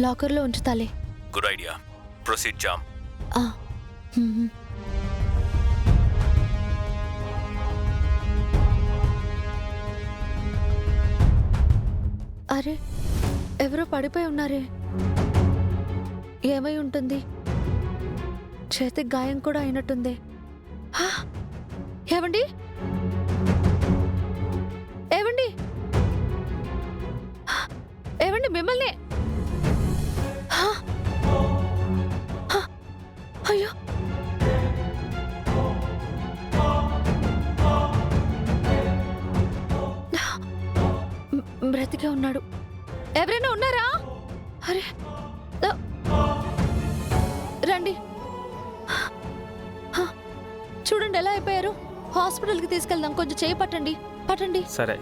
లాకర్లో ఉంచుతాలే. Good idea. Proceed జామ్. అరే, ఎవరో పడిపోయి ఉన్నారే. ఏమై ఉంటుంది? చేతికి గాయం కూడా అయినట్టుంది. ఏవండి, ఏవండి, ఏవండి, మిమ్మల్ని. అయ్యో, బ్రతికే ఉన్నాడు. ఎవరైనా ఉన్నారా? అరే, రండి. చూడండి ఎలా అయిపోయారు. హాస్పిటల్కి తీసుకెళ్దాం. కొంచెం చేయి పట్టండి. పట్టండి. సరే.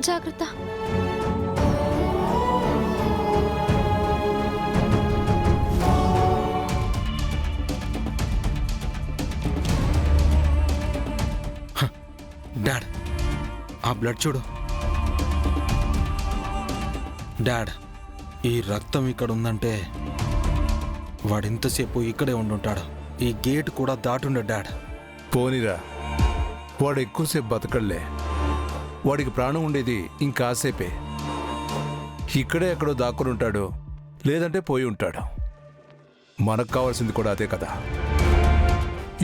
జాగ్రత్త. డాడ్, ఆ బ్లడ్ చూడు. డాడ్, ఈ రక్తం ఇక్కడ ఉందంటే వాడింతసేపు ఇక్కడే ఉండుంటాడు. ఈ గేట్ కూడా దాటుండ డాడ్. పోనీరా, వాడు ఎక్కువసేపు బతకళ్లే. వాడికి ప్రాణం ఉండేది ఇంకాసేపే. ఇక్కడే ఎక్కడో దాక్కుని ఉంటాడు, లేదంటే పోయి ఉంటాడు. మనకు కావాల్సింది కూడా అదే కదా.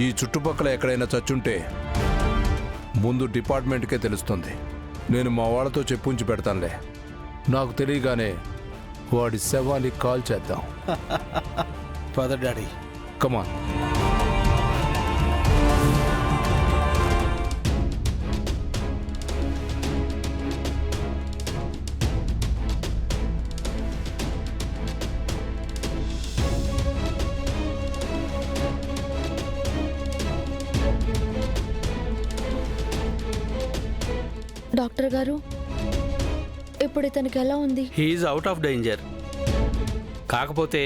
ఈ చుట్టుపక్కల ఎక్కడైనా చచ్చుంటే ముందు డిపార్ట్మెంట్కే తెలుస్తుంది. నేను మా వాళ్ళతో చెప్పుంచి పెడతానులే. నాకు తెలియగానే వాడి శవానికి కాల్ చేద్దాం. పద డాడీ. కమాన్. డాక్టర్ గారు, ఇప్పుడు ఇతనికి ఎలా ఉంది? He is out of danger. కాకపోతే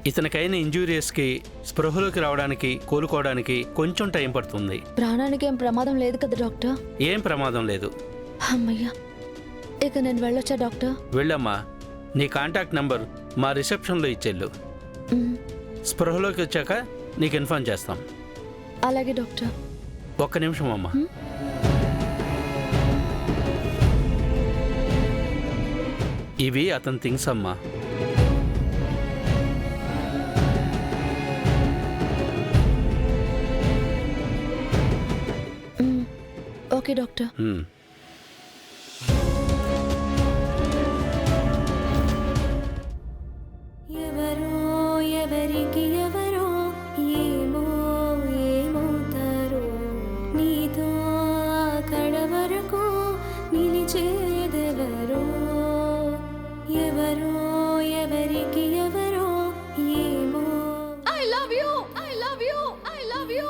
ఇతనికైన ఇంజూరియస్కి స్పృహలోకి రావడానికి, కోలుకోవడానికి కొంచెం టైం పడుతుంది. ప్రాణానికి ఏం ప్రమాదం లేదు కదా డాక్టర్? ఏం ప్రమాదం లేదు. అమ్మయ్యా, ఇక నేను వెళ్ళొచ్చా డాక్టర్? వెళ్ళమ్మా. నీ కాంటాక్ట్ నంబర్ మా రిసెప్షన్లో ఇచ్చేళ్ళు. స్పృహలోకి వచ్చాక నీకు ఇన్ఫార్మ్ చేస్తాం. అలాగే డాక్టర్. ఒక్క నిమిషం అమ్మా. ఇవి అతని థింగ్స్ అమ్మా. Okay doctor. ఎవరో ఎవరికి ఎవరో ఏమో ఏమవుతారో, నీతో అక్కడ వరకు నిలిచేదెవరో. ఎవరో ఎవరికి ఎవరో ఏమో. I love you, I love you, I love you.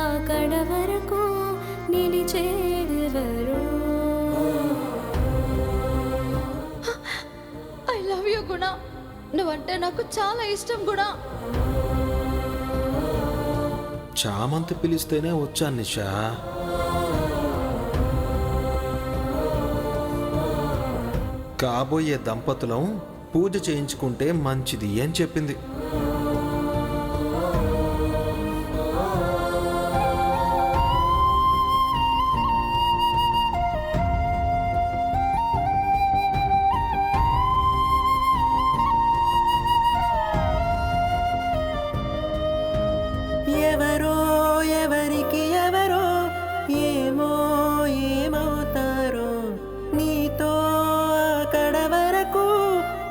అక్కడ వరకు నిలిచేదెవరో. ఐ లవ్ యూ గుణ. నువ్వంటే నాకు చాలా ఇష్టం గుణ. చామంతి పిలిస్తేనే వచ్చాను నిషా. కాబోయే దంపతులం పూజ చేయించుకుంటే మంచిది అని చెప్పింది. ఎవరో ఎవరికి ఎవరో ఏమో ఏమవుతారో, నీతో అక్కడ వరకు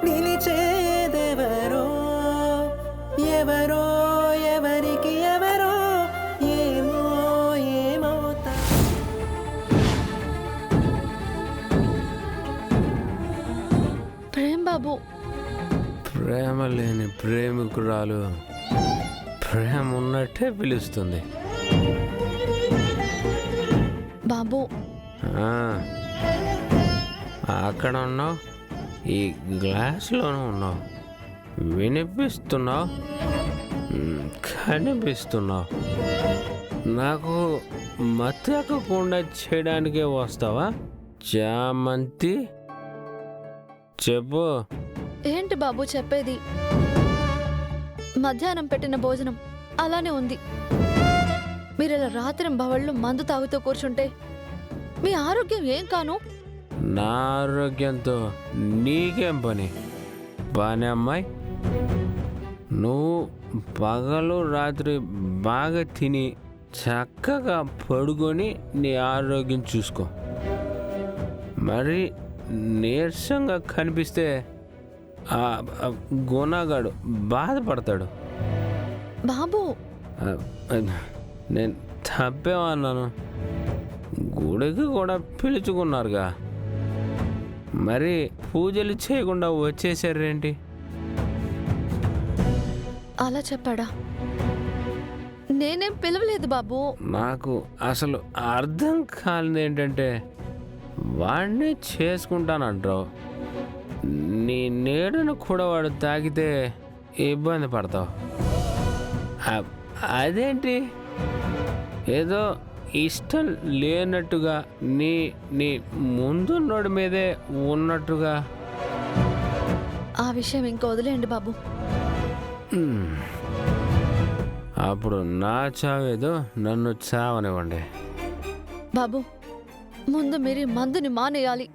నిలిచేదెవరో. ఎవరో ఎవరికి ఎవరో ఏమో ఏమవుతారో. ప్రేమ్ బాబు. ప్రేమ లేని ప్రేమికురాలు ప్రేమ ఉన్నట్టే పిలుస్తుంది. బాబు, అక్కడ ఉన్నావు, ఈ గ్లాస్లోనూ ఉన్నావు, వినిపిస్తున్నావు, కనిపిస్తున్నావు. నాకు మత్తెక్కకుండా చేయడానికే వస్తావా? చామంతి చెప్పు. ఏంటి బాబు చెప్పేది? మధ్యాహ్నం పెట్టిన భోజనం అలానే ఉంది. మీరు ఇలా రాత్రి బవళ్ళు మందు తాగుతూ కూర్చుంటే మీ ఆరోగ్యం ఏం కాను? నా ఆరోగ్యంతో నీకేం పని బానే అమ్మాయి? నువ్వు పగలు రాత్రి బాగా తిని చక్కగా పడుకొని నీ ఆరోగ్యం చూసుకో. మరి నీరసంగా కనిపిస్తే ఆ గుణగాడు బాధపడతాడు. బాబు నేను తప్పేమన్నాను? గుడికి కూడా పిలుచుకున్నారుగా, మరి పూజలు చేయకుండా వచ్చేసారేంటి? అలా చెప్పాడా? నేనేం పిలవలేదు బాబు. నాకు అసలు అర్థం కాలేదు ఏంటంటే, వాడిని చేసుకుంటానంటావు, నీ నీడను కూడా వాడు తాగితే ఇబ్బంది పడతావు. అదేంటి ఏదో ఇష్టం లేనట్టుగా నీ నీ ముందున్నోడి మీదే ఉన్నట్టుగా? ఆ విషయం ఇంకా వదిలేయండి బాబు. అప్పుడు నా చావేదో నన్ను చావనివ్వండి. బాబు ముందు మీరు ఈ మందుని మానేయాలి.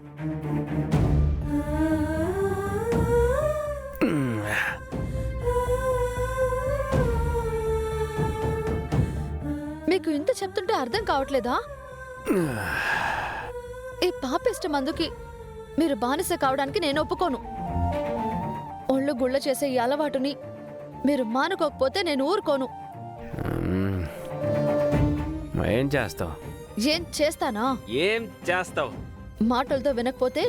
మీకు ఇంత చెప్తుంటే అర్థం కావట్లేదా? ఈ పాపిష్ట మందుకి మీరు బానిస కావడానికి నేను ఒప్పుకోను. ఒళ్ళు గుళ్ళ చేసే ఈ అలవాటుని మీరు మానుకోకపోతే నేను ఊరుకోను. ఏం చేస్తావు? ఏం చేస్తానా? ఏం చేస్తావు? మాటలతో వినకపోతే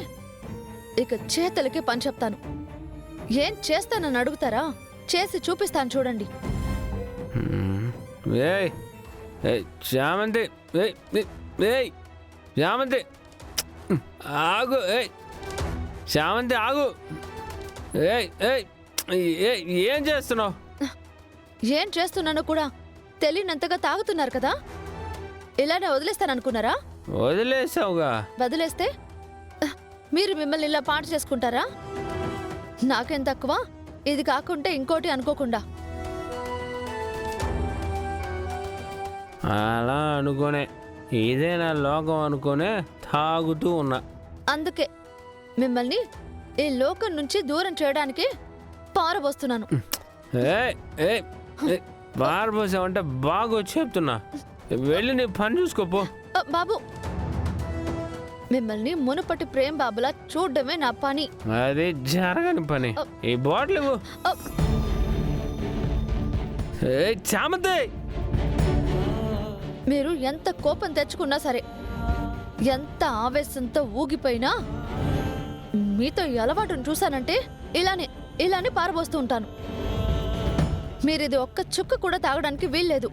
ఇక చేతులకి పని చెప్తాను. ఏం చేస్తానని అడుగుతారా? చేసి చూపిస్తాను చూడండి. ఏయ్ ఏయ్ చామంతి, ఏయ్ ఏయ్ చామంతి ఆగు, ఏయ్ చామంతి ఆగు, ఏయ్ ఏయ్ ఏం చేస్తున్నావు? ఏం చేస్తున్నానో కూడా తెలియనంతగా తాగుతున్నారు కదా. ఇలానే వదిలేస్తాననుకున్నారా? వదిలేసావుగా. వదిలేస్తే మీరు మిమ్మల్ని ఇలా పాటు చేసుకుంటారా? నాకేం తక్కువ ఇది కాకుంటే ఇంకోటి అనుకోకుండా. అలా అనుకోనే, ఇదే నా లోకం అనుకోనే తాగుతూ ఉన్నా. అందుకే మిమ్మల్ని ఈ లోకం నుంచి దూరం చేయడానికి పారబోస్తున్నాను. పారబోసావంటే బాగా చెప్తున్నా. వెళ్ళి నీ పని చూసుకోపో. బాబు మిమ్మల్ని మునుపటి ప్రేమ బాబులా చూడడమే నా పని. అది జరగని పని. ఈ బాటిల్ ఇవ్వు. చామంతి, మీరు ఎంత కోపం తెచ్చుకున్నా సరే, ఎంత ఆవేశంతో ఊగిపోయినా మీతో ఈ అలవాటును చూశానంటే ఇలానే పారబోస్తూ ఉంటాను. మీరిది ఒక్క చుక్క కూడా తాగడానికి వీల్లేదు.